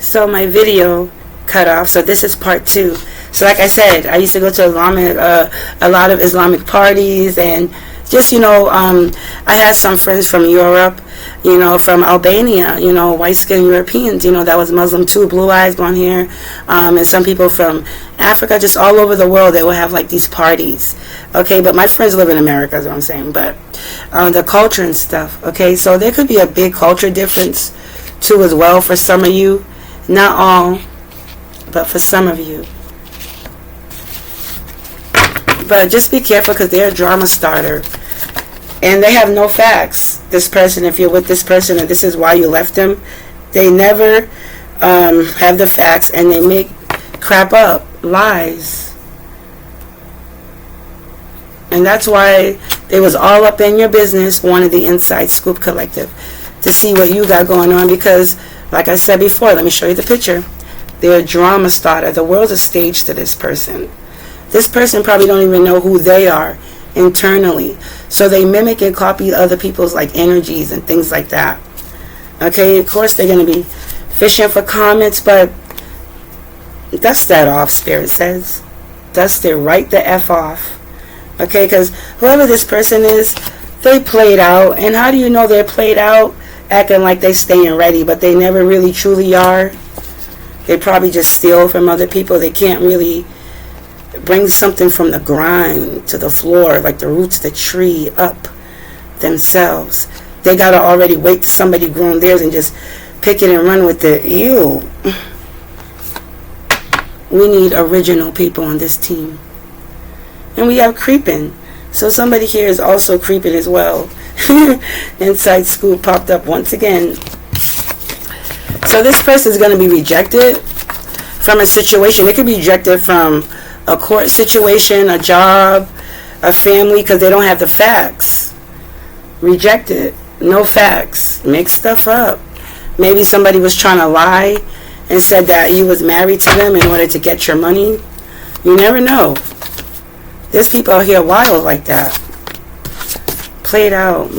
So my video cut off. So this is part 2. So like I said, I used to go to a lot of Islamic parties, and just, I had some friends from Europe, from Albania, white-skinned Europeans, that was Muslim too, blue eyes, blonde hair, and some people from Africa, just all over the world. They would have like these parties, okay? But my friends live in America, is what I'm saying. But the culture and stuff, okay? So there could be a big culture difference too as well for some of you. Not all, but for some of you. But just be careful, because they're a drama starter. And they have no facts. This person, if you're with this person and this is why you left them, they never have the facts, and they make crap up, lies. And that's why they was all up in your business, wanted the Inside Scoop Collective, to see what you got going on. Because, like I said before, let me show you the picture. They're a drama starter. The world's a stage to this person. This person probably don't even know who they are internally. So they mimic and copy other people's like energies and things like that. Okay, of course they're going to be fishing for comments, but dust that off, Spirit says. Dust it right the F off. Okay, because whoever this person is, they played out. And how do you know they're played out? Acting like they staying ready, but they never really truly are. They probably just steal from other people. They can't really bring something from the grind to the floor, like the roots of the tree, up themselves. They gotta already wait till somebody grown theirs and just pick it and run with it. Ew. We need original people on this team. And we have creeping. So somebody here is also creeping as well. Inside Scoop popped up once again. So this person is going to be rejected from a situation. It could be rejected from a court situation, a job, a family, because they don't have the facts. Rejected. No facts. Make stuff up. Maybe somebody was trying to lie and said that you was married to them in order to get your money. You never know. There's people out here wild like that. Played out.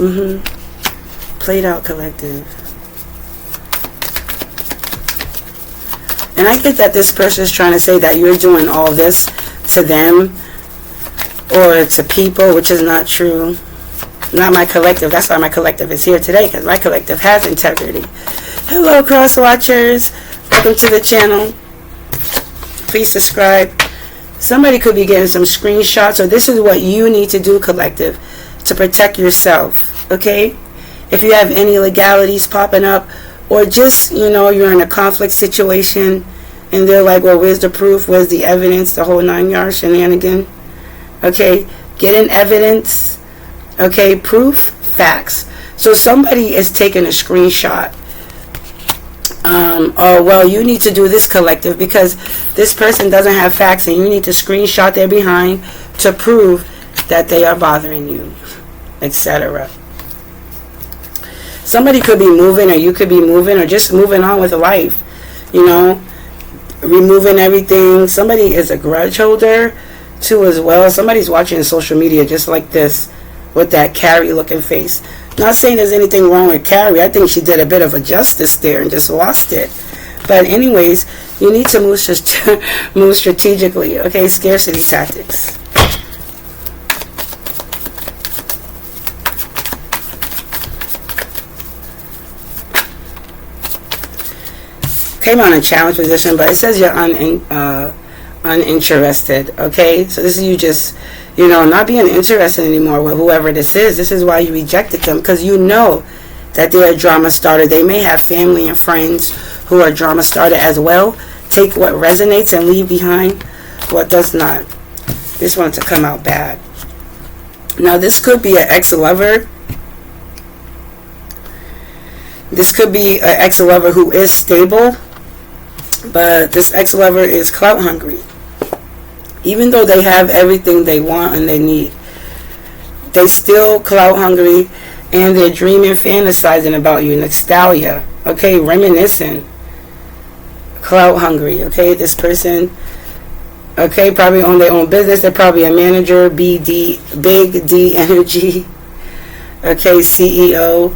Played out collective. And I get that this person is trying to say that you're doing all this to them or to people, which is not true. Not my collective. That's why my collective is here today, because my collective has integrity. Hello, cross watchers. Welcome to the channel. Please subscribe. Somebody could be getting some screenshots, or this is what you need to do, collective, to protect yourself. Okay? If you have any legalities popping up, or just, you're in a conflict situation and they're like, well, where's the proof? Where's the evidence? The whole 9-yard shenanigan. Okay? Getting evidence. Okay? Proof. Facts. So somebody is taking a screenshot. Oh, well, you need to do this, collective, because this person doesn't have facts, and you need to screenshot their behind to prove that they are bothering you, etc. Somebody could be moving, or you could be moving, or just moving on with life, removing everything. Somebody is a grudge holder too as well. Somebody's watching social media just like this with that Carrie looking face. Not saying there's anything wrong with Carrie. I think she did a bit of a justice there and just lost it. But anyways, you need to move strategically. Okay, scarcity tactics. Came on a challenge position, but it says you're uninterested. Okay, so this is you just, not being interested anymore with whoever this is. This is why you rejected them, because you know that they're a drama starter. They may have family and friends who are drama starter as well. Take what resonates and leave behind what does not. This one to come out bad. Now this could be an ex-lover. This could be an ex-lover who is stable, but this ex-lover is clout hungry. Even though they have everything they want and they need, they still clout hungry, and they're dreaming, fantasizing about you, nostalgia, okay, reminiscing, clout hungry, okay, this person, okay, probably own their own business. They're probably a manager, big D energy, okay, CEO,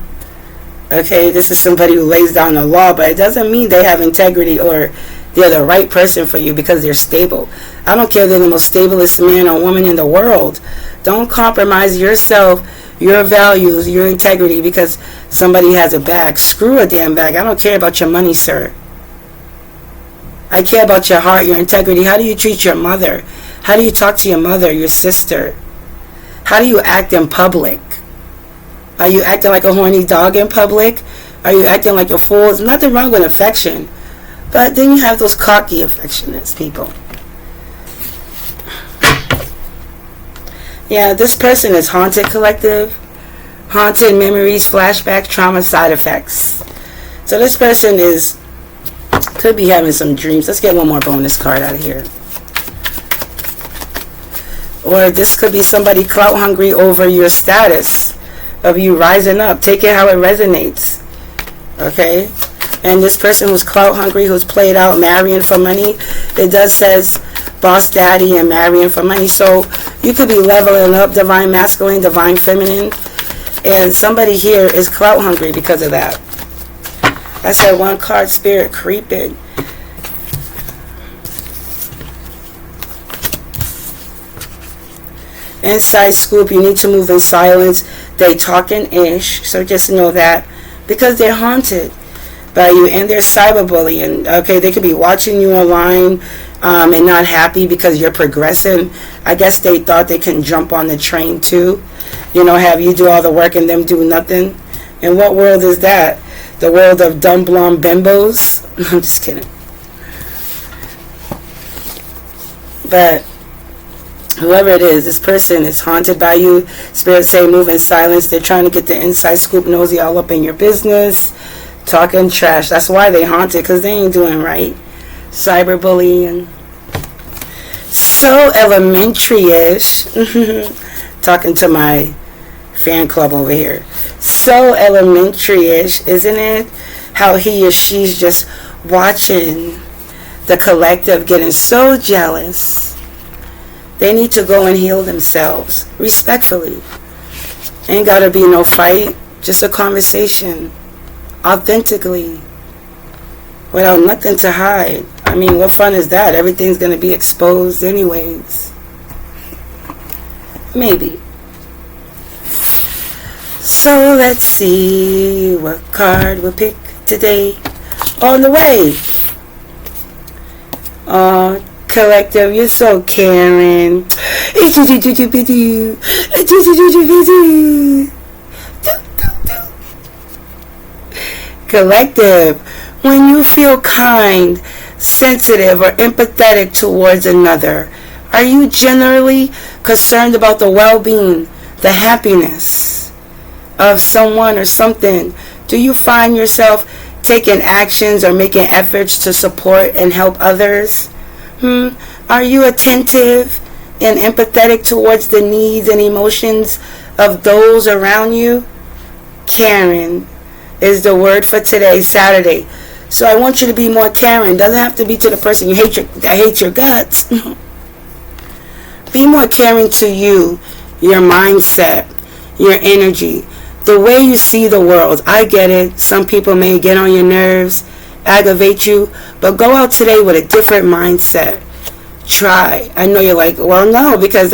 Okay, this is somebody who lays down the law, but it doesn't mean they have integrity or they're the right person for you because they're stable. I don't care if they're the most stablest man or woman in the world. Don't compromise yourself, your values, your integrity because somebody has a bag. Screw a damn bag. I don't care about your money, sir. I care about your heart, your integrity. How do you treat your mother? How do you talk to your mother, your sister? How do you act in public? Are you acting like a horny dog in public? Are you acting like a fool? There's nothing wrong with affection. But then you have those cocky affectionate people. Yeah, this person is haunted collective. Haunted memories, flashbacks, trauma, side effects. So this person could be having some dreams. Let's get one more bonus card out of here. Or this could be somebody clout hungry over your status of you rising up. Take it how it resonates. Okay? And this person who's clout hungry, who's played out marrying for money, it does says boss daddy and marrying for money. So you could be leveling up divine masculine, divine feminine. And somebody here is clout hungry because of that. I said one card, spirit creeping. Inside scoop, you need to move in silence. They talking ish, so just know that. Because they're haunted by you and they're cyberbullying. Okay, they could be watching you online and not happy because you're progressing. I guess they thought they can jump on the train too. You know, have you do all the work and them do nothing. And what world is that? The world of dumb blonde bimbos? I'm just kidding. But whoever it is, this person is haunted by you. Spirits say move in silence. They're trying to get the inside scoop, nosy all up in your business. Talking trash. That's why they haunted, because they ain't doing right. Cyberbullying. So elementary-ish. Talking to my fan club over here. So elementary-ish, isn't it? How he or she's just watching the collective getting so jealous. They need to go and heal themselves respectfully. Ain't gotta be no fight, just a conversation, authentically, without nothing to hide. I mean, what fun is that? Everything's gonna be exposed anyways. Maybe. So let's see what card we'll pick today. On the way. Collective, you're so caring. Collective, when you feel kind, sensitive, or empathetic towards another, are you generally concerned about the well-being, the happiness of someone or something? Do you find yourself taking actions or making efforts to support and help others? Are you attentive and empathetic towards the needs and emotions of those around you? Caring is the word for today, Saturday. So I want you to be more caring. Doesn't have to be to the person you hate that hates your guts. Be more caring to you, your mindset, your energy, the way you see the world. I get it. Some people may get on your nerves, aggravate you, but go out today with a different mindset. Try. I know you're like, well, no, because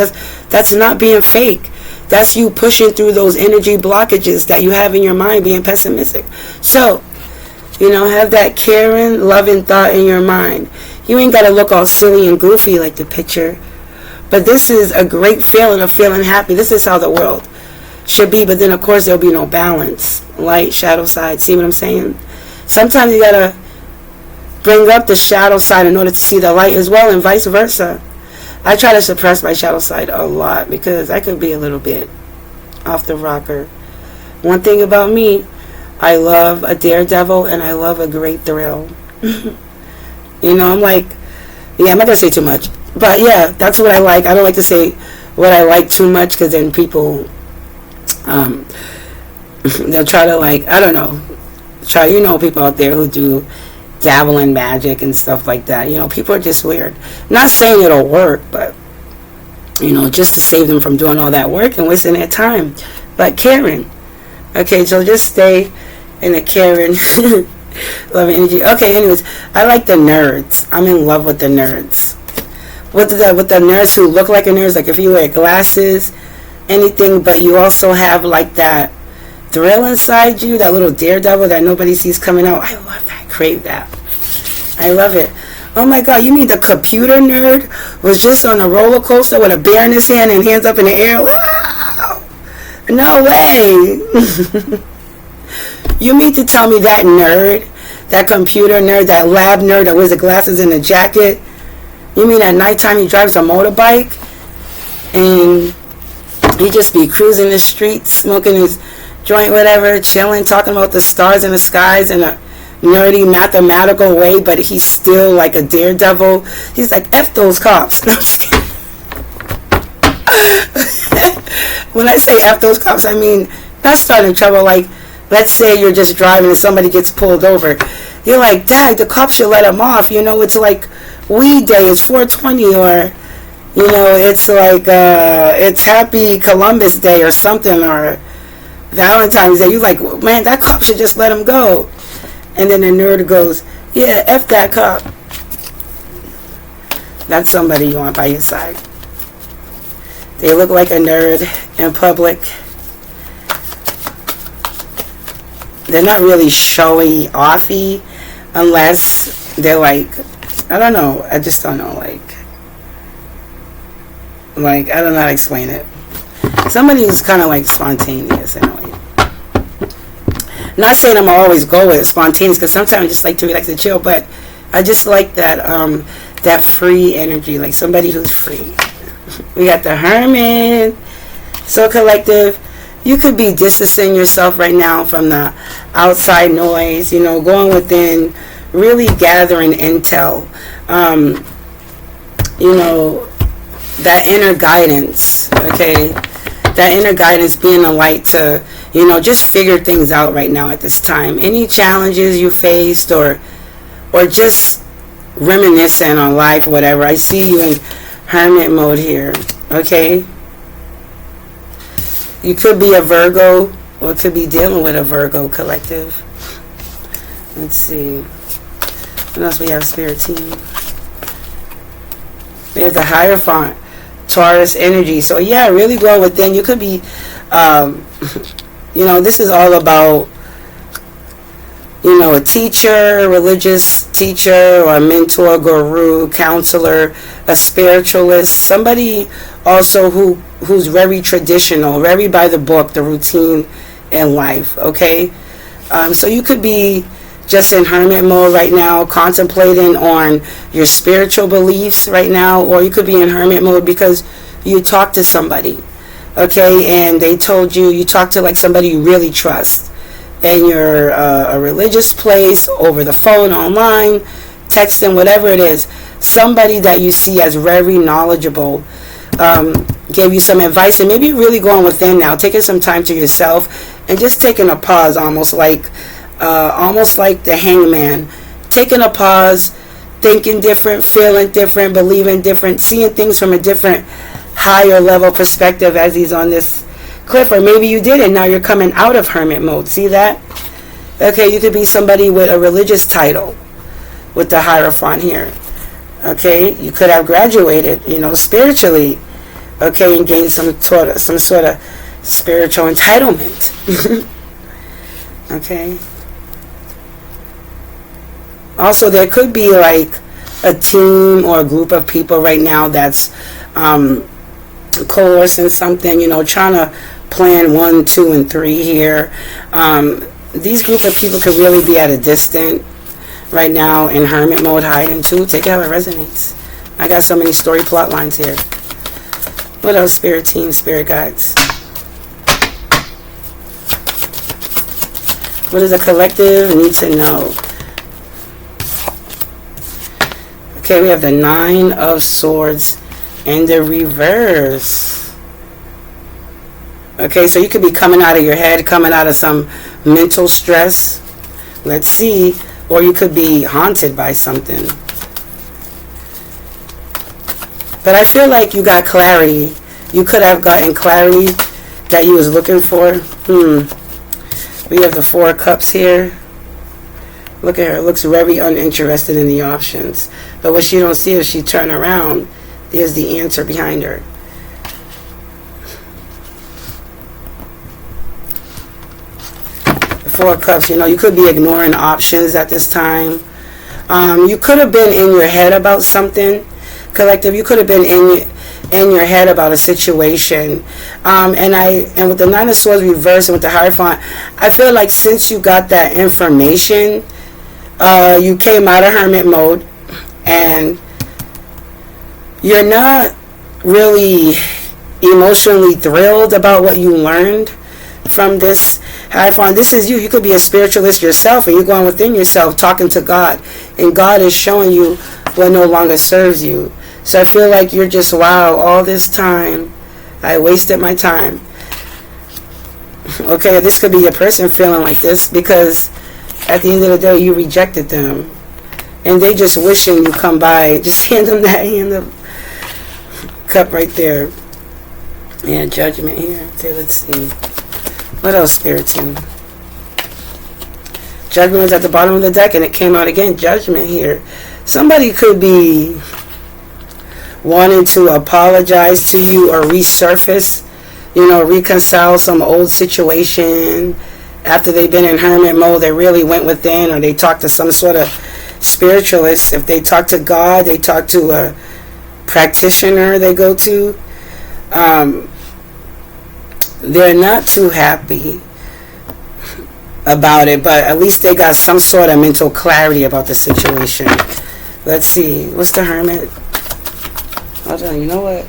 that's not being fake. That's you pushing through those energy blockages that you have in your mind, being pessimistic. So, have that caring, loving thought in your mind. You ain't got to look all silly and goofy like the picture. But this is a great feeling of feeling happy. This is how the world should be. But then, of course, there'll be no balance. Light, shadow side. See what I'm saying? Sometimes you got to bring up the shadow side in order to see the light as well, and vice versa. I try to suppress my shadow side a lot because I could be a little bit off the rocker. One thing about me, I love a daredevil and I love a great thrill. I'm like, I'm not going to say too much. But yeah, that's what I like. I don't like to say what I like too much because then people, they'll try to I don't know. People out there who do dabble in magic and stuff like that. People are just weird. Not saying it'll work, but just to save them from doing all that work and wasting their time. But caring. Okay, so just stay and a caring, loving energy. Okay, anyways, I like the nerds. I'm in love with the nerds. With the nerds who look like a nerd, like if you wear glasses, anything, but you also have like that thrill inside you, that little daredevil that nobody sees coming out. I love that. I crave that. I love it. Oh my God, you mean the computer nerd was just on a roller coaster with a bear in his hand and hands up in the air? Wow! No way! You mean to tell me that nerd, that computer nerd, that lab nerd that wears the glasses and the jacket, you mean at nighttime he drives a motorbike and he just be cruising the streets, smoking his joint, whatever, chilling, talking about the stars in the skies in a nerdy mathematical way, but he's still like a daredevil. He's like, F those cops. No, I'm just kidding. When I say F those cops, I mean not starting trouble. Like, let's say you're just driving and somebody gets pulled over. You're like, Dad, the cops should let him off. You know, it's like weed day, it's 420, or you know, it's like it's Happy Columbus Day or something, or Valentine's Day. You're like, man, that cop should just let him go. And then the nerd goes, yeah, F that cop. That's somebody you want by your side. They look like a nerd in public. They're not really showy offy unless they're like, I don't know, I just don't know, like I don't know how to explain it. Somebody who's kind of like spontaneous in a way. Not saying I'm always go with spontaneous, because sometimes I just like to relax and chill, but I just like that that free energy, like somebody who's free. We got the Hermit, so collective. You could be distancing yourself right now from the outside noise, you know, going within, really gathering intel. You know, that inner guidance, okay? That inner guidance, being a light to, you know, just figure things out right now at this time. Any challenges you faced, or just reminiscing on life, whatever. I see you in Hermit mode here, okay? You could be a Virgo, or could be dealing with a Virgo collective. Let's see. What else we have, Spirit Team? We have the Hierophant, Taurus energy. So yeah, really go within. You could be, you know, this is all about, you know, a teacher, a religious teacher, or a mentor, guru, counselor, a spiritualist, somebody also who's very traditional, very by the book, the routine in life, okay? So you could be just in Hermit mode right now, contemplating on your spiritual beliefs right now, or you could be in Hermit mode because you talked to somebody, okay, and they told you, you talked to like somebody you really trust, and you're a religious place, over the phone, online, texting, whatever it is, somebody that you see as very knowledgeable gave you some advice, and maybe you're really going within now, taking some time to yourself and just taking a pause, almost like the Hangman, taking a pause, thinking different, feeling different, believing different, seeing things from a different, higher level perspective as he's on this cliff. Or maybe you did it, now you're coming out of Hermit mode. See that? Okay, you could be somebody with a religious title with the Hierophant here. Okay, you could have graduated, you know, spiritually, okay, and gained some sort of spiritual entitlement. Okay. Also, there could be like a team or a group of people right now that's coercing something, you know, trying to plan 1, 2, and 3 here. These group of people could really be at a distance right now in Hermit mode, hiding too. Take it how it resonates. I got so many story plot lines here. What else, Spirit Team, Spirit Guides? What does a collective need to know? Okay, we have the 9 of Swords in the reverse. Okay, so you could be coming out of your head, coming out of some mental stress. Let's see. Or you could be haunted by something. But I feel like you got clarity. You could have gotten clarity that you was looking for. We have the Four of Cups here. Look at her. Looks very uninterested in the options. But what she don't see is she turn around. There's the answer behind her. The Four of Cups. You could be ignoring options at this time. You could have been in your head about something, collective. You could have been in your head about a situation. And with the Nine of Swords reversed and with the Hierophant, I feel like since you got that information, you came out of hermit mode, and you're not really emotionally thrilled about what you learned from this Hierophant. This is you. You could be a spiritualist yourself, and you're going within yourself, talking to God, and God is showing you what no longer serves you. So I feel like you're just, wow, all this time, I wasted my time. Okay, this could be a person feeling like this because at the end of the day, you rejected them. And they just wishing you come by. Just hand them that cup right there. And Judgment here. Okay, let's see. What else, Spirit Team? Judgment was at the bottom of the deck and it came out again. Judgment here. Somebody could be wanting to apologize to you or resurface, reconcile some old situation. After they've been in hermit mode, they really went within, or they talked to some sort of spiritualist. If they talk to God, they talk to a practitioner they go to. They're not too happy about it, but at least they got some sort of mental clarity about the situation. Let's see. What's the Hermit? Hold on. You know what?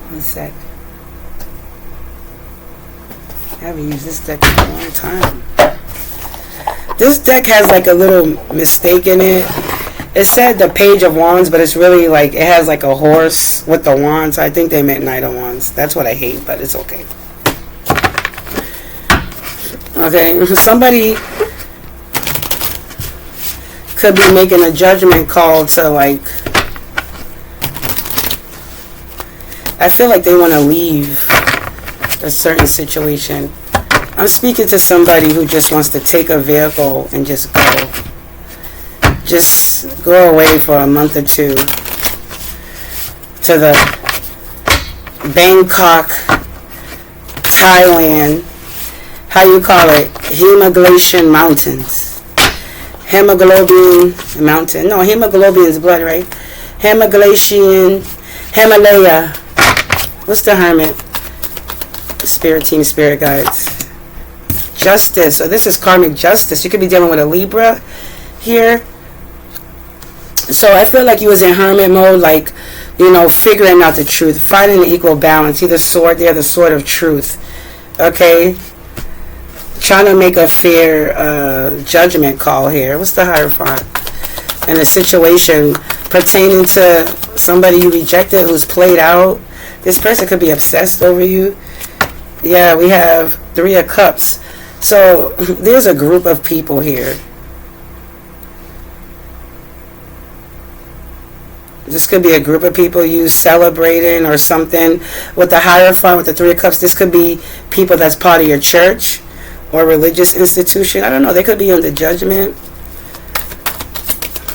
One sec. I haven't used this deck in a long time. This deck has like a little mistake in it. It said the Page of Wands, but it's really like it has like a horse with the wands. I think they meant Knight of Wands. That's what I hate, but it's okay. Okay, somebody could be making a judgment call to like, I feel like they want to leave a certain situation. I'm speaking to somebody who just wants to take a vehicle and just go. Just go away for a month or two to the Bangkok, Thailand, how you call it, Himalayan mountains. Hemoglobin mountain. No, hemoglobin is blood, right? Himalayan, Himalaya. What's the Hermit? Spirit team, spirit guides. Justice. So this is karmic justice. You could be dealing with a Libra here. So I feel like you was in hermit mode, like, figuring out the truth, finding the equal balance. See the sword there, the sword of truth. Okay? Trying to make a fair judgment call here. What's the Hierophant? And a situation pertaining to somebody you rejected who's played out. This person could be obsessed over you. Yeah, we have Three of Cups. So there's a group of people here. This could be a group of people you celebrating or something. With the Hierophant, with the Three of Cups, this could be people that's part of your church or religious institution. I don't know. They could be on the Judgment.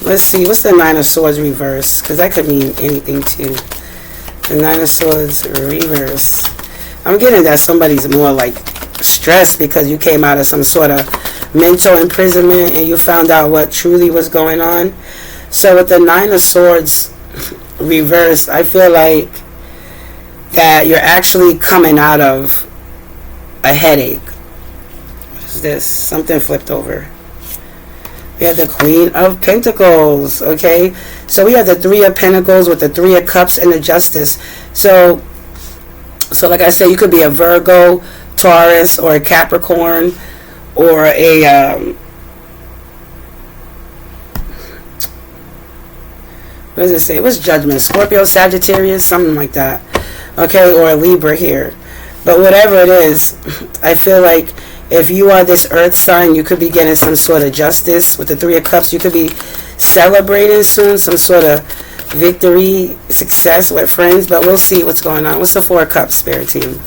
Let's see. What's the Nine of Swords reverse? Because that could mean anything too. The Nine of Swords reverse. I'm getting that somebody's more like stressed because you came out of some sort of mental imprisonment and you found out what truly was going on. So with the Nine of Swords reversed, I feel like that you're actually coming out of a headache. What is this? Something flipped over. We have the Queen of Pentacles, okay? So we have the Three of Pentacles with the Three of Cups and the Justice. So like I said, you could be a Virgo, Taurus, or a Capricorn, or a what does it say? What's Judgment? Scorpio, Sagittarius, something like that. Okay, or a Libra here. But whatever it is, I feel like if you are this earth sign, you could be getting some sort of justice. With the Three of Cups, you could be celebrating soon some sort of victory, success with friends. But we'll see what's going on. What's the Four of Cups, Spirit team?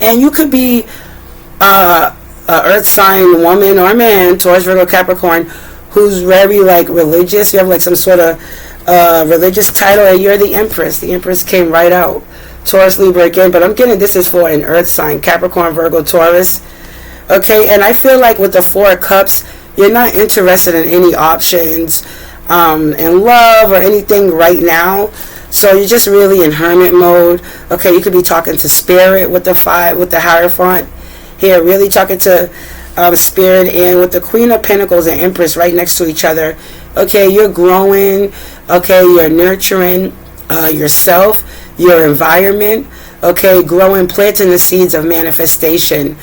And you could be a earth sign woman or man, Taurus, Virgo, Capricorn, who's very like religious. You have like some sort of religious title, and you're the Empress. The Empress came right out. Taurus, Libra again, but I'm getting this is for an earth sign, Capricorn, Virgo, Taurus. Okay, and I feel like with the Four of Cups, you're not interested in any options in love or anything right now. So you're just really in hermit mode. Okay, you could be talking to spirit with the five, with the Hierophant here, really talking to spirit, and with the Queen of Pentacles and Empress right next to each other. Okay, you're growing. Okay, you're nurturing yourself, your environment. Okay, growing, planting the seeds of manifestation,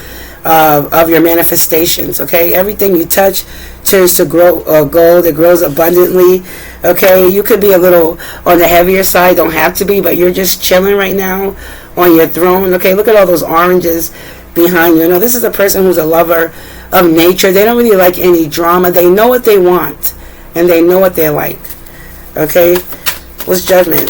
of your manifestations. Okay, everything you touch turns to gold. It grows abundantly. Okay, you could be a little on the heavier side, don't have to be, but you're just chilling right now on your throne. Okay, look at all those oranges behind you. This is a person who's a lover of nature. They don't really like any drama. They know what they want and they know what they like. Okay, what's Judgment?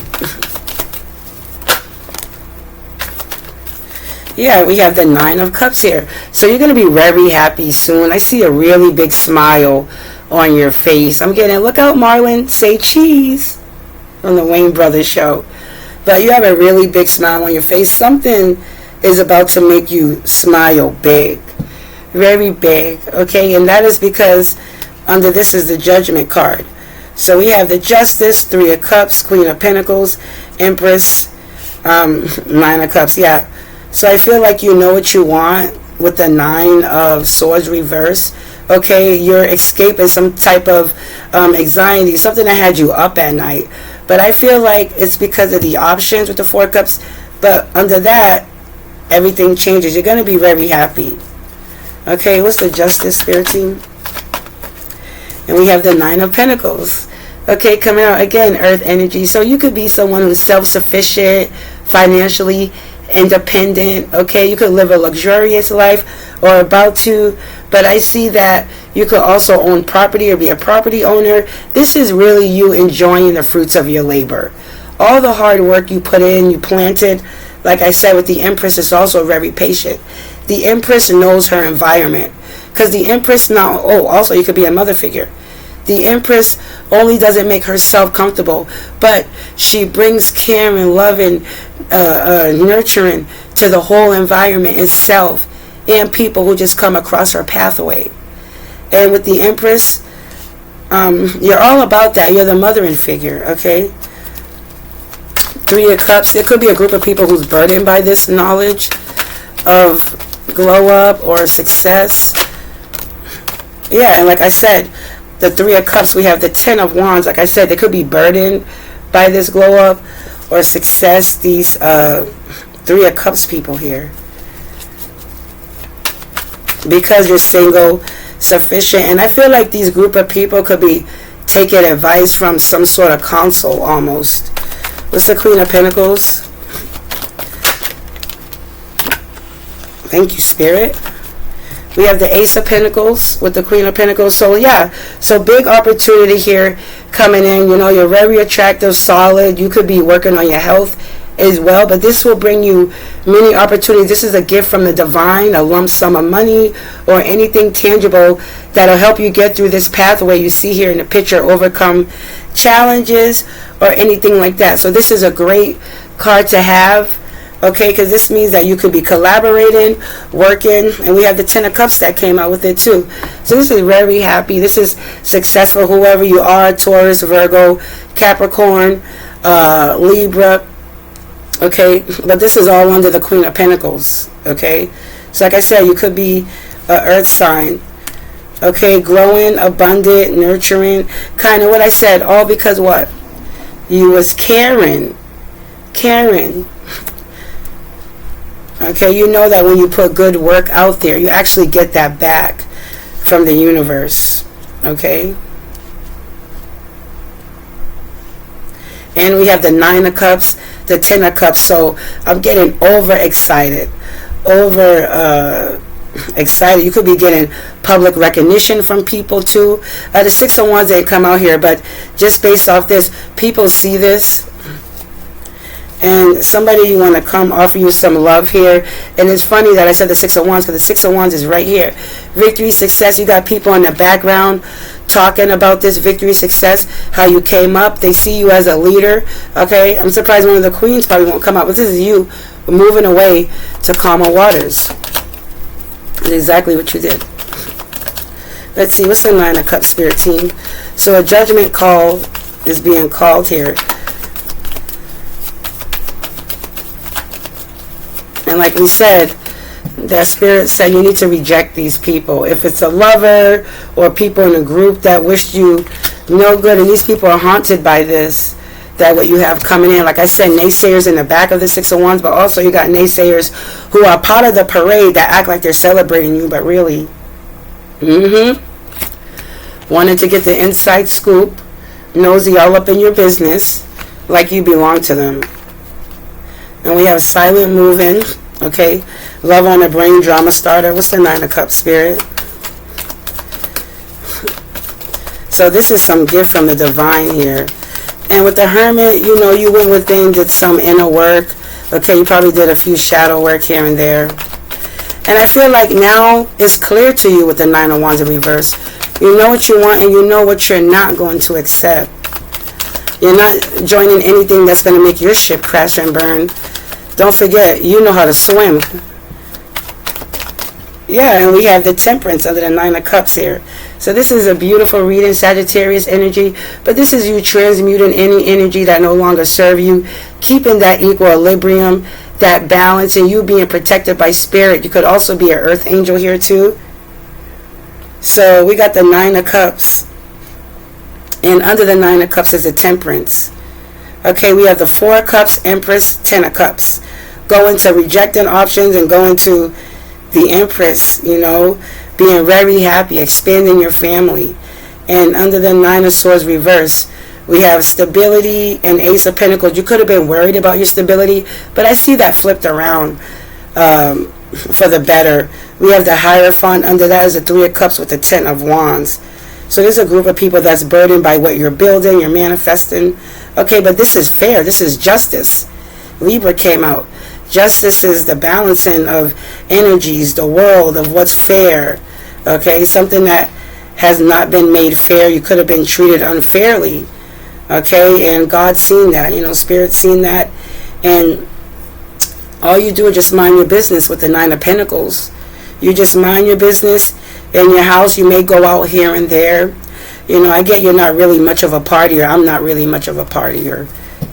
Yeah, we have the Nine of Cups here. So you're going to be very happy soon. I see a really big smile on your face. I'm getting, look out Marlon, say cheese on the Wayne Brothers show. But you have a really big smile on your face. Something is about to make you smile big. Very big. Okay, and that is because under this is the Judgment card. So we have the Justice, Three of Cups, Queen of Pentacles, Empress, Nine of Cups. Yeah. So I feel like you know what you want with the Nine of Swords reverse. Okay, you're escaping some type of anxiety, something that had you up at night. But I feel like it's because of the options with the Four Cups. But under that, everything changes. You're going to be very happy. Okay, what's the Justice, Spirit team? And we have the Nine of Pentacles. Okay, coming out again, Earth energy. So you could be someone who's self-sufficient, financially independent. Okay, you could live a luxurious life or about to, but I see that you could also own property or be a property owner. This is really you enjoying the fruits of your labor. All the hard work you put in, you planted. Like I said, with the Empress, is also very patient. The Empress knows her environment, because the Empress now, also you could be a mother figure. The Empress only doesn't make herself comfortable, but she brings care and love and nurturing to the whole environment itself and people who just come across her pathway. And with the Empress, you're all about that. You're the mothering figure, okay? Three of Cups. There could be a group of people who's burdened by this knowledge of glow up or success. Yeah, and like I said, the Three of Cups, we have the Ten of Wands. Like I said, they could be burdened by this glow up or success. These Three of Cups people here. Because you're single, sufficient. And I feel like these group of people could be taking advice from some sort of counsel almost. What's the Queen of Pentacles? Thank you, Spirit. We have the Ace of Pentacles with the Queen of Pentacles. So yeah, so big opportunity here coming in. You're very attractive, solid. You could be working on your health as well, but this will bring you many opportunities. This is a gift from the divine, a lump sum of money or anything tangible that'll help you get through this pathway you see here in the picture, overcome challenges or anything like that. So this is a great card to have. Okay, because this means that you could be collaborating, working, and we have the Ten of Cups that came out with it too. So this is very happy. This is successful, whoever you are, Taurus, Virgo, Capricorn, Libra. Okay, but this is all under the Queen of Pentacles. Okay, so like I said, you could be an earth sign. Okay, growing, abundant, nurturing, kind of what I said, all because what? You was caring. Okay, you know that when you put good work out there, you actually get that back from the universe. Okay? And we have the Nine of Cups, the Ten of Cups. So I'm getting overexcited. Excited. You could be getting public recognition from people too. The Six of Wands didn't come out here, but just based off this, people see this. and somebody you want to come offer you some love here. And it's funny that I said the Six of Wands, because the Six of Wands is right here. Victory, success. You got people in the background talking about this victory, success, how you came up. They see you as a leader. Okay, I'm surprised one of the queens probably won't come out, but this is you moving away to calmer waters. That's exactly what you did. Let's see, what's the Nine of Cups, Spirit team? So a judgment call is being called here. And like we said, that Spirit said you need to reject these people. If it's a lover or people in a group that wished you no good, and these people are haunted by this, that what you have coming in. Like I said, naysayers in the back of the Six of Wands, but also you got naysayers who are part of the parade that act like they're celebrating you, but really, wanted to get the inside scoop, nosy all up in your business, like you belong to them. And we have silent moving, okay? Love on the brain, drama starter. What's the Nine of Cups, Spirit? So this is some gift from the divine here. And with the Hermit, you know, you went within, did some inner work. Okay, you probably did a few shadow work here and there. And I feel like now it's clear to you with the Nine of Wands in reverse. You know what you want and you know what you're not going to accept. You're not joining anything that's going to make your ship crash and burn. Don't forget, you know how to swim. Yeah, and we have the Temperance under the Nine of Cups here. So this is a beautiful reading, Sagittarius energy. But this is you transmuting any energy that no longer serve you. Keeping that equilibrium, that balance, and you being protected by Spirit. You could also be an Earth Angel here too. So we got the Nine of Cups. And under the Nine of Cups is the Temperance. Okay, we have the Four of Cups, Empress, Ten of Cups. Going to rejecting options and going to the Empress, you know, being very happy, expanding your family. And under the Nine of Swords reverse, we have stability and Ace of Pentacles. You could have been worried about your stability, but I see that flipped around for the better. We have the Hierophant. Under that is the Three of Cups with the Ten of Wands. So there's a group of people that's burdened by what you're building, you're manifesting. Okay, but this is fair. This is justice. Libra came out. Justice is the balancing of energies, the world, of what's fair. Okay, something that has not been made fair. You could have been treated unfairly. Okay, and God's seen that. You know, Spirit's seen that. And all you do is just mind your business with the Nine of Pentacles. You just mind your business. In your house, you may go out here and there. You know, I get you're not really much of a partier. I'm not really much of a partier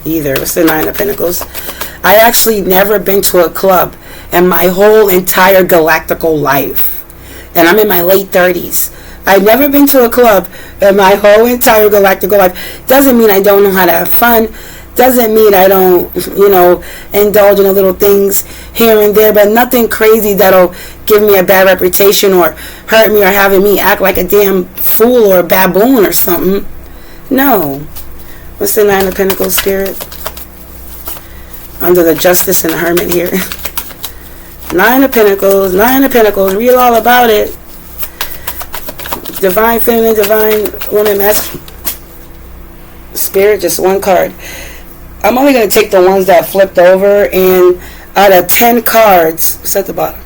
either. What's the Nine of Pentacles? I actually never been to a club in my whole entire galactical life. And I'm in my late 30s. I've never been to a club in my whole entire galactical life. Doesn't mean I don't know how to have fun. Doesn't mean I don't, you know, indulge in the little things here and there, but nothing crazy that'll give me a bad reputation or hurt me or having me act like a damn fool or a baboon or something. No. What's the Nine of Pentacles, Spirit? Under the Justice and the Hermit here. Nine of Pentacles, Nine of Pentacles. Read all about it. Divine Feminine, Divine Woman, Masculine. Spirit, just one card. I'm only going to take the ones that flipped over, and out of 10 cards, it's at the bottom.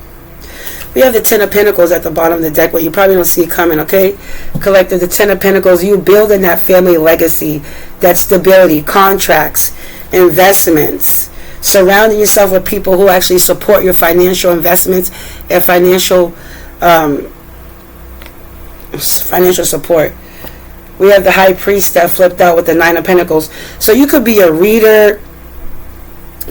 We have the Ten of Pentacles at the bottom of the deck, but you probably don't see it coming, okay? Collective, the Ten of Pentacles, you building that family legacy, that stability, contracts, investments, surrounding yourself with people who actually support your financial investments and financial support. We have the High Priest that flipped out with the Nine of Pentacles. So you could be a reader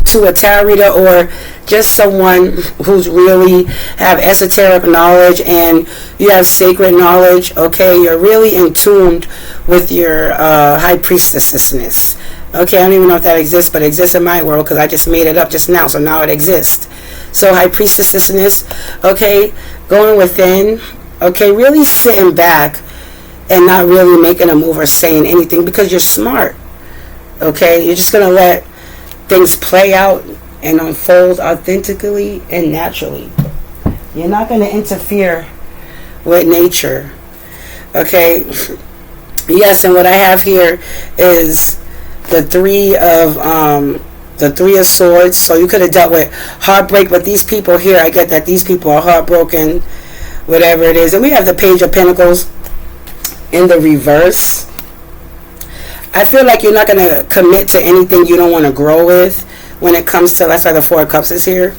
to a tarot reader, or just someone who's really have esoteric knowledge and you have sacred knowledge. Okay, you're really in tune with your High Priestessness. Okay, I don't even know if that exists, but it exists in my world because I just made it up just now, so now it exists. So High Priestessness, okay, going within, okay, really sitting back and not really making a move or saying anything because you're smart. Okay, you're just going to let things play out and unfold authentically and naturally. You're not going to interfere with nature. Okay, yes, and what I have here is the Three of the Three of Swords. So you could have dealt with heartbreak, but these people here, I get that these people are heartbroken, whatever it is. And we have the Page of Pentacles in the reverse. I feel like you're not going to commit to anything you don't want to grow with when it comes to, that's why the Four of Cups is here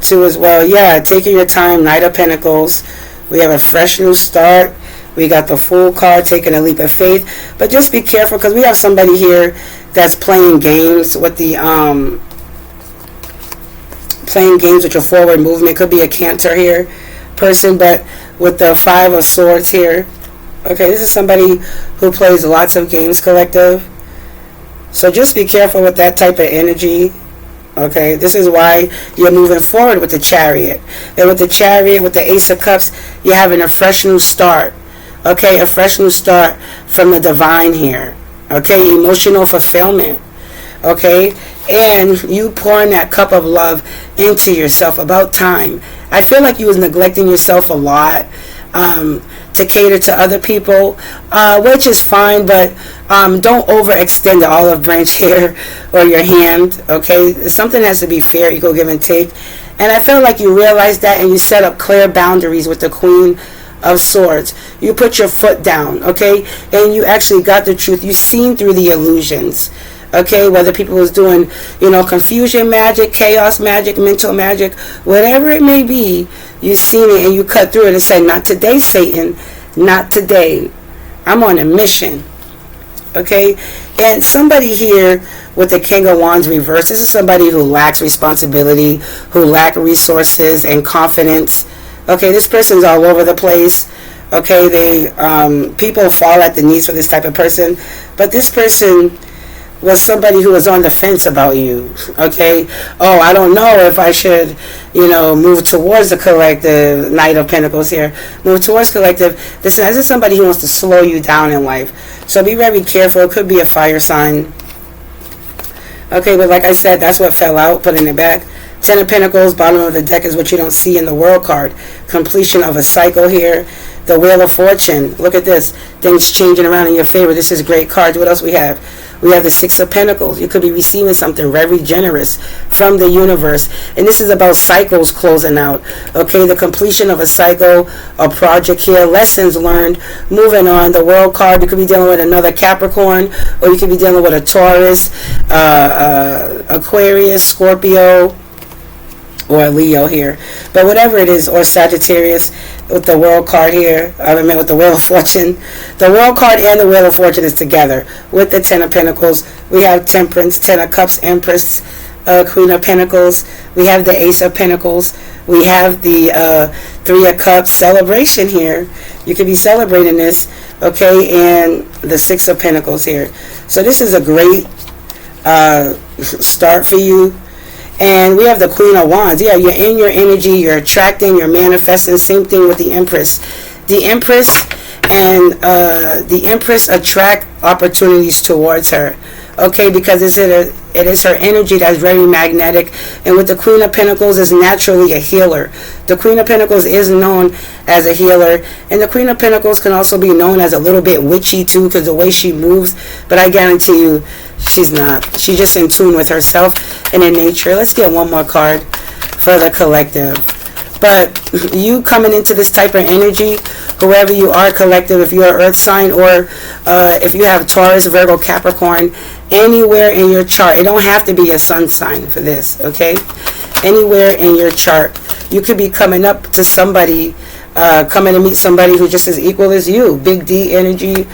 too as well. Yeah, taking your time, Knight of Pentacles. We have a fresh new start. We got the Fool card, taking a leap of faith. But just be careful, because we have somebody here that's playing games with the playing games with your forward movement. Could be a Cancer here person, but with the Five of Swords here. Okay, this is somebody who plays lots of games, collective. So just be careful with that type of energy. Okay, this is why you're moving forward with the Chariot. And with the Chariot, with the Ace of Cups, you're having a fresh new start. Okay, a fresh new start from the divine here. Okay, emotional fulfillment. Okay, and you pouring that cup of love into yourself. About time. I feel like you was neglecting yourself a lot to cater to other people, which is fine, but don't overextend the olive branch here or your hand. Okay, something has to be fair, equal, give and take. And I feel like you realized that, and you set up clear boundaries with the Queen of Swords. You put your foot down, okay, and you actually got the truth. You seen through the illusions. Okay, whether people was doing, confusion magic, chaos magic, mental magic, whatever it may be, you seen it and you cut through it and said, not today, Satan, not today. I'm on a mission. Okay, and somebody here with the King of Wands reverse, this is somebody who lacks responsibility, who lack resources and confidence. Okay, this person's all over the place. Okay, people fall at the knees for this type of person, but this person was somebody who was on the fence about you. Okay, oh, I don't know if I should, move towards the collective. Knight of Pentacles here, move towards collective. This is somebody who wants to slow you down in life. So be very careful. It could be a fire sign. Okay, but like I said, that's what fell out. Putting it back. Ten of Pentacles, bottom of the deck is what you don't see in the World card. Completion of a cycle here. The Wheel of Fortune. Look at this. Things changing around in your favor. This is great cards. What else we have? We have the Six of Pentacles. You could be receiving something very generous from the universe. And this is about cycles closing out. Okay, the completion of a cycle, a project here, lessons learned, moving on. The World card, you could be dealing with another Capricorn, or you could be dealing with a Taurus, Aquarius, Scorpio, or a Leo here. But whatever it is, or Sagittarius, with the World card here, with the Wheel of Fortune. The World card and the Wheel of Fortune is together with the Ten of Pentacles. We have Temperance, Ten of Cups, Empress, Queen of Pentacles. We have the Ace of Pentacles. We have the Three of Cups celebration here. You could be celebrating this, okay, and the Six of Pentacles here. So this is a great start for you. And we have the Queen of Wands. Yeah, you're in your energy, you're attracting, you're manifesting. Same thing with the Empress. The Empress and the Empress attract opportunities towards her. Okay, because it is her energy that's very magnetic. And with the Queen of Pentacles is naturally a healer. The Queen of Pentacles is known as a healer. And the Queen of Pentacles can also be known as a little bit witchy too, because the way she moves. But I guarantee you, she's not. She's just in tune with herself and in nature. Let's get one more card for the collective. But you coming into this type of energy, whoever you are, collective, if you're an earth sign, or if you have Taurus, Virgo, Capricorn, anywhere in your chart, it don't have to be a sun sign for this, okay? Anywhere in your chart, you could be coming up to somebody, coming to meet somebody who just is equal as you. Big D energy.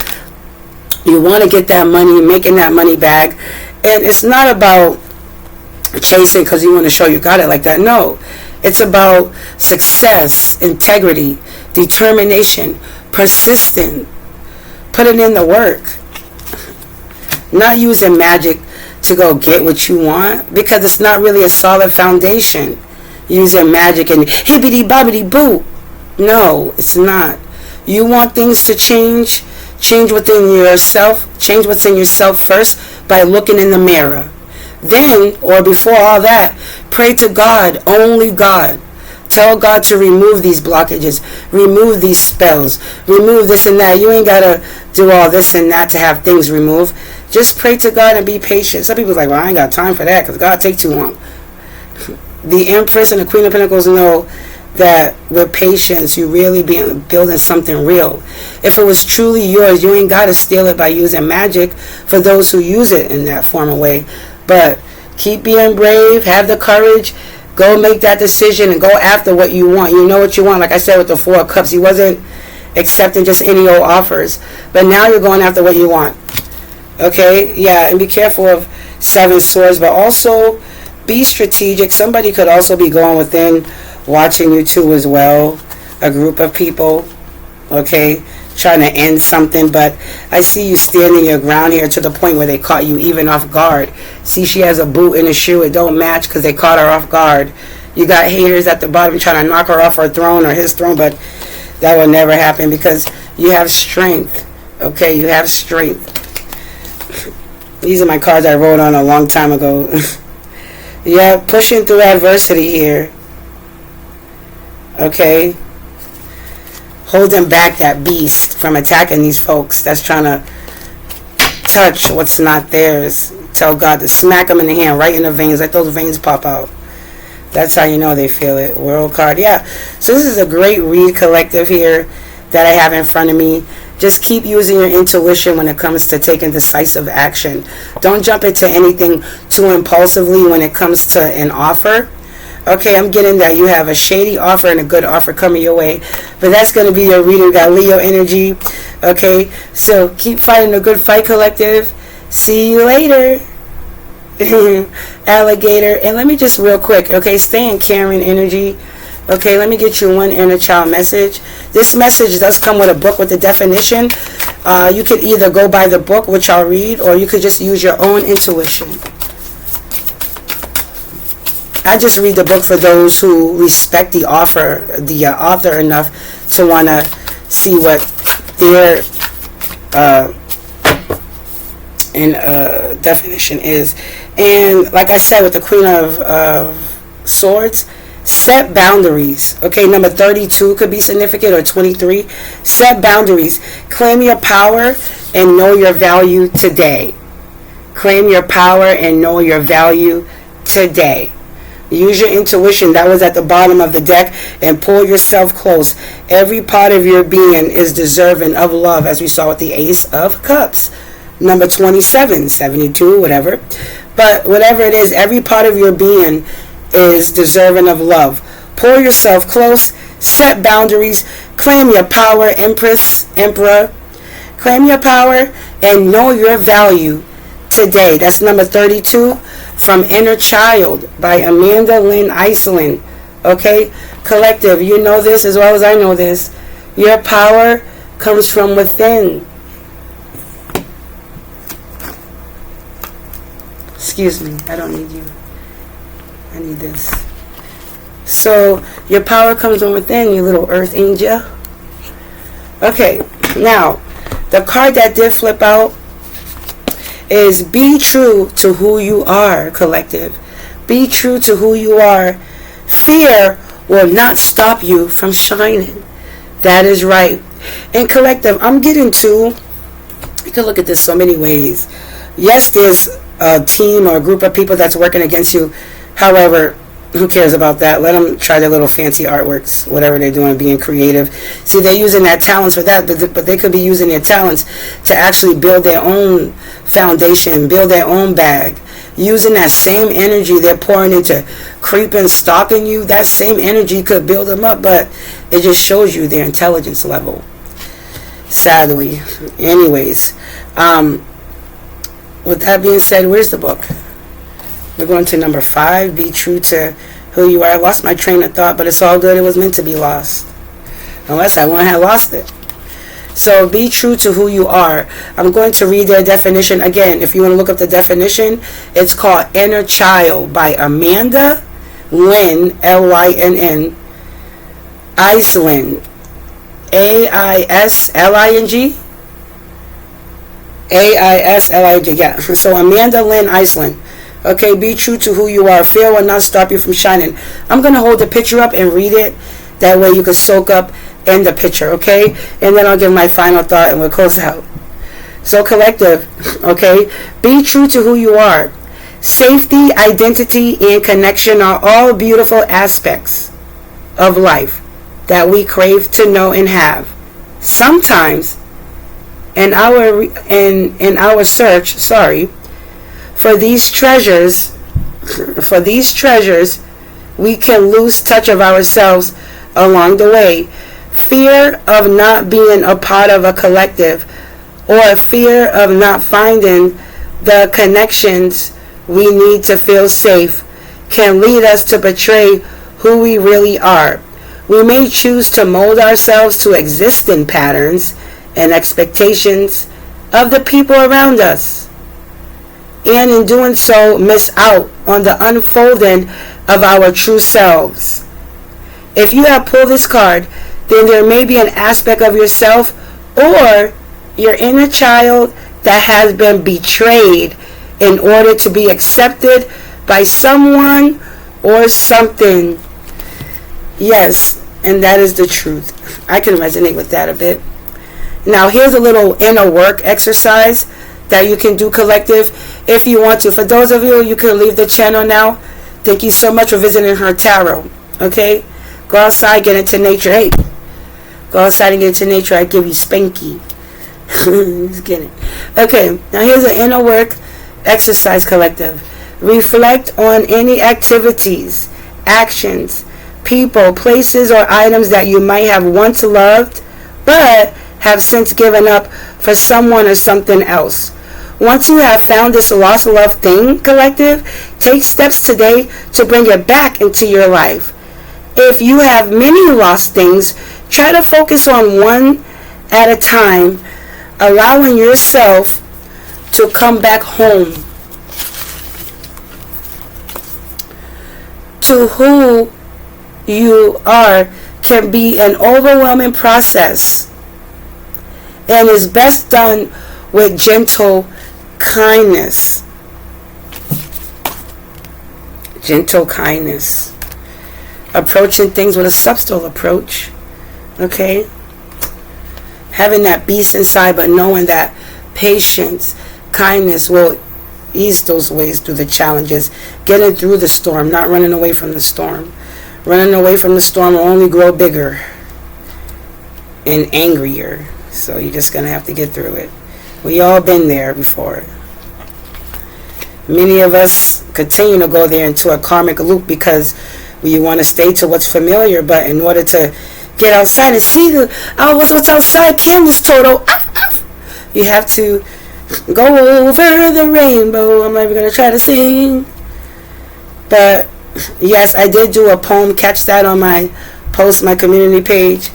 You want to get that money, making that money back. And it's not about chasing because you want to show you got it like that. No. It's about success, integrity, determination, persistent, putting in the work. Not using magic to go get what you want, because it's not really a solid foundation. Using magic and hibbity bobbity boo. No, it's not. You want things to change. Change within yourself. Change what's in yourself first by looking in the mirror. Then, or before all that, pray to God, only God, Tell God to remove these blockages, remove these spells, remove this and that. You ain't got to do all this and that to have things removed. Just pray to God and be patient. Some people's like, well, I ain't got time for that because God take too long. The Empress and the Queen of Pentacles know that with patience, you really be building something real. If it was truly yours, you ain't got to steal it by using magic for those who use it in that form of way. But keep being brave, have the courage, go make that decision and go after what you want. You know what you want. Like I said with the Four of Cups, he wasn't accepting just any old offers. But now you're going after what you want. Okay? Yeah, and be careful of Seven Swords, but also be strategic. Somebody could also be going within, watching you too as well. A group of people. Okay? Trying to end something, but I see you standing your ground here to the point where they caught you even off guard. See, she has a boot and a shoe. It don't match because they caught her off guard. You got haters at the bottom trying to knock her off her throne or his throne, but that will never happen because you have strength. Okay, you have strength. These are my cards I wrote on a long time ago. Yeah, pushing through adversity here. Okay. Holding back that beast from attacking these folks that's trying to touch what's not theirs. Tell God to smack them in the hand, right in the veins. Let those veins pop out. That's how you know they feel it. World card. Yeah. So this is a great read collective here that I have in front of me. Just keep using your intuition when it comes to taking decisive action. Don't jump into anything too impulsively when it comes to an offer. Okay, I'm getting that you have a shady offer and a good offer coming your way. But that's going to be your reading. Got Leo energy. Okay, so keep fighting a good fight, collective. See you later. Alligator. And let me just real quick, okay, stay in Karen energy. Okay, let me get you one inner child message. This message does come with a book with the definition. You could either go by the book, which I'll read, or you could just use your own intuition. I just read the book for those who respect the author enough to want to see what their definition is. And like I said, with the Queen of Swords, set boundaries. Okay, number 32 could be significant, or 23. Set boundaries. Claim your power and know your value today. Claim your power and know your value today. Use your intuition. That was at the bottom of the deck. And pull yourself close. Every part of your being is deserving of love, as we saw with the Ace of Cups. Number 27, 72, whatever. But whatever it is, every part of your being is deserving of love. Pull yourself close. Set boundaries. Claim your power, Empress, Emperor. Claim your power and know your value today. That's number 32 from Inner Child by Amanda Lynn Iceland. Okay, collective, you know this as well as I know this. Your power comes from within. Excuse me, I don't need you. I need this. So, your power comes from within, you little earth angel. Okay, now, the card that did flip out is be true to who you are, collective. Be true to who you are. Fear will not stop you from shining. That is right. And collective, I'm getting to, you can look at this so many ways. Yes, there's a team or a group of people that's working against you. However, who cares about that? Let them try their little fancy artworks, whatever they're doing, being creative. See, they're using their talents for that, but they could be using their talents to actually build their own foundation, build their own bag. Using that same energy they're pouring into creeping, stalking you, that same energy could build them up, but it just shows you their intelligence level. Sadly. Anyways, with that being said, where's the book? We're going to number 5. Be true to who you are. I lost my train of thought, but it's all good. It was meant to be lost. Unless I wouldn't have lost it. So be true to who you are. I'm going to read their definition. Again, if you want to look up the definition, it's called Inner Child by Amanda Lynn, Lynn, Iceland. Aisling? Aisling, yeah. So Amanda Lynn Iceland. Okay, be true to who you are. Fear will not stop you from shining. I'm going to hold the picture up and read it. That way you can soak up in the picture, okay? And then I'll give my final thought and we'll close out. So collective, okay? Be true to who you are. Safety, identity, and connection are all beautiful aspects of life that we crave to know and have. Sometimes in our search, for these treasures, we can lose touch of ourselves along the way. Fear of not being a part of a collective, or fear of not finding the connections we need to feel safe, can lead us to betray who we really are. We may choose to mold ourselves to existing patterns and expectations of the people around us, and in doing so miss out on the unfolding of our true selves. If you have pulled this card, then there may be an aspect of yourself or your inner child that has been betrayed in order to be accepted by someone or something. Yes, and that is the truth. I can resonate with that a bit. Now here's a little inner work exercise that you can do, collective, if you want to. For those of you, you can leave the channel now. Thank you so much for visiting her tarot. Okay? Go outside, get into nature. Hey, go outside and get into nature. I give you spanky. Just kidding. Okay, now here's an inner work exercise, collective. Reflect on any activities, actions, people, places, or items that you might have once loved, but have since given up for someone or something else. Once you have found this lost love thing, collective, take steps today to bring it back into your life. If you have many lost things, try to focus on one at a time, allowing yourself to come back home to who you are. Can be an overwhelming process and is best done with gentle kindness. Gentle kindness. Approaching things with a subtle approach. Okay? Having that beast inside, but knowing that patience, kindness will ease those ways through the challenges. Getting through the storm, not running away from the storm. Running away from the storm will only grow bigger and angrier. So you're just going to have to get through it. We all been there before. Many of us continue to go there into a karmic loop because we want to stay to what's familiar, but in order to get outside and see what's outside, Candace Toto, you have to go over the rainbow. I'm not even going to try to sing. But yes, I did do a poem. Catch that on my post, my community page.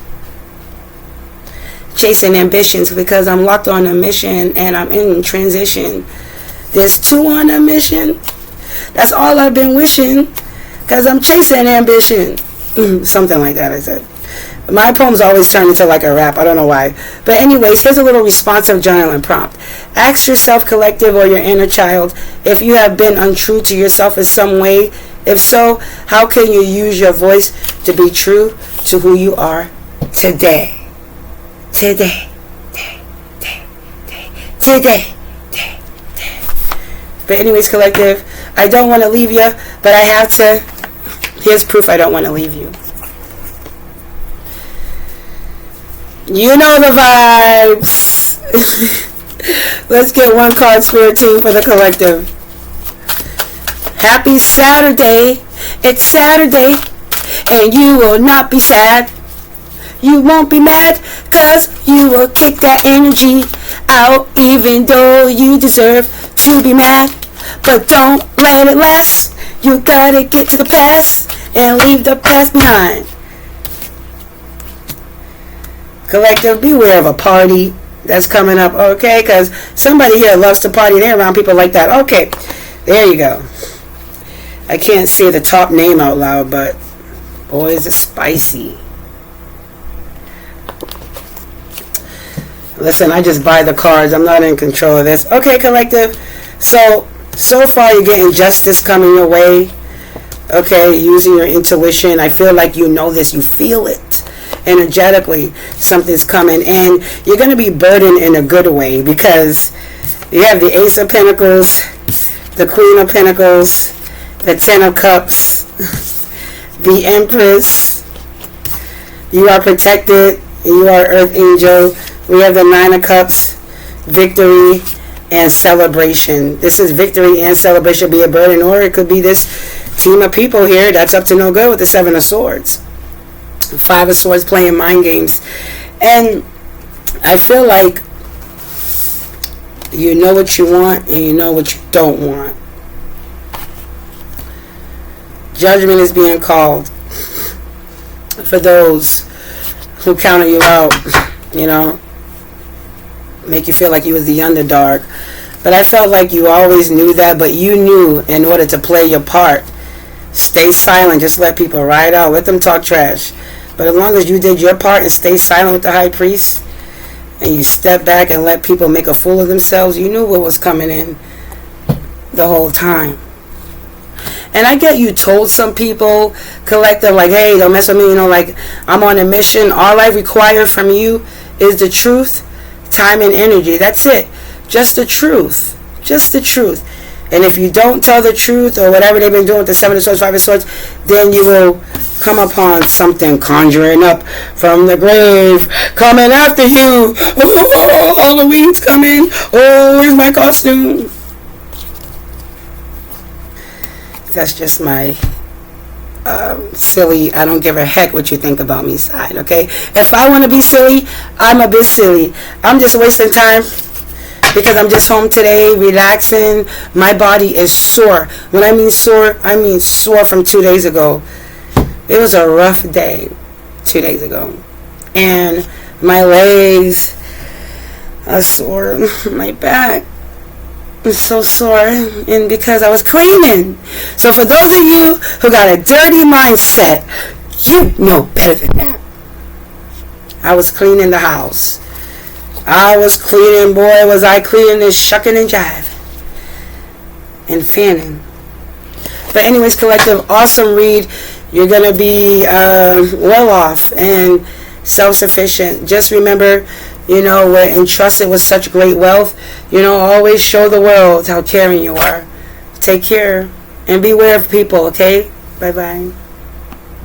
Chasing ambitions, because I'm locked on a mission and I'm in transition. There's two on a mission. That's all I've been wishing, because I'm chasing ambition. Something like that I said. My poems always turn into like a rap. I don't know why. But anyways, here's a little responsive journaling prompt. Ask yourself, collective, or your inner child, if you have been untrue to yourself in some way. If so, how can you use your voice to be true to who you are today? Today. But anyways, collective, I don't want to leave you, but I have to. Here's proof I don't want to leave you. You know the vibes. Let's get one card, Spirit Team, for the collective. Happy Saturday. It's Saturday, and you will not be sad. You won't be mad, cause you will kick that energy out, even though you deserve to be mad. But don't let it last. You gotta get to the past and leave the past behind. Collective, beware of a party that's coming up, okay? Because somebody here loves to party. They're around people like that. Okay, there you go. I can't say the top name out loud, but boy, is it spicy. Listen, I just buy the cards. I'm not in control of this. Okay, collective. So So far, you're getting justice coming your way. Okay, using your intuition. I feel like you know this. You feel it energetically. Something's coming, and you're going to be burdened in a good way, because you have the Ace of Pentacles, the Queen of Pentacles, the Ten of Cups, the Empress. You are protected. You are Earth Angel. We have the Nine of Cups, victory and celebration. This is victory and celebration. Be a burden, or it could be this team of people here that's up to no good with the Seven of Swords. Five of Swords, playing mind games. And I feel like you know what you want and you know what you don't want. Judgment is being called for those who counter you out, you know, make you feel like you was the underdog. But I felt like you always knew that, but you knew in order to play your part, stay silent, just let people ride out, let them talk trash. But as long as you did your part and stay silent with the High Priest, and you step back and let people make a fool of themselves, you knew what was coming in the whole time. And I get you told some people, collective, like, hey, don't mess with me, you know, like, I'm on a mission. All I require from you is the truth, time, and energy. That's it. Just the truth. Just the truth. And if you don't tell the truth, or whatever they've been doing with the Seven of Swords, Five of Swords, then you will come upon something conjuring up from the grave, coming after you. Oh, Halloween's coming. Oh, where's my costume? That's just my silly, I don't give a heck what you think about me side, okay? If I want to be silly, I'm a bit silly. I'm just wasting time because I'm just home today, relaxing. My body is sore. When I mean sore from 2 days ago. It was a rough day 2 days ago. And my legs are sore. My back. I'm so sore, and because I was cleaning. So for those of you who got a dirty mindset, you know better than that. I was cleaning the house. I was cleaning, boy, was I cleaning and shucking and jiving and fanning. But anyways, collective, awesome read. You're going to be well off and self-sufficient. Just remember, you know, we're entrusted with such great wealth. You know, always show the world how caring you are. Take care and beware of people, okay? Bye-bye.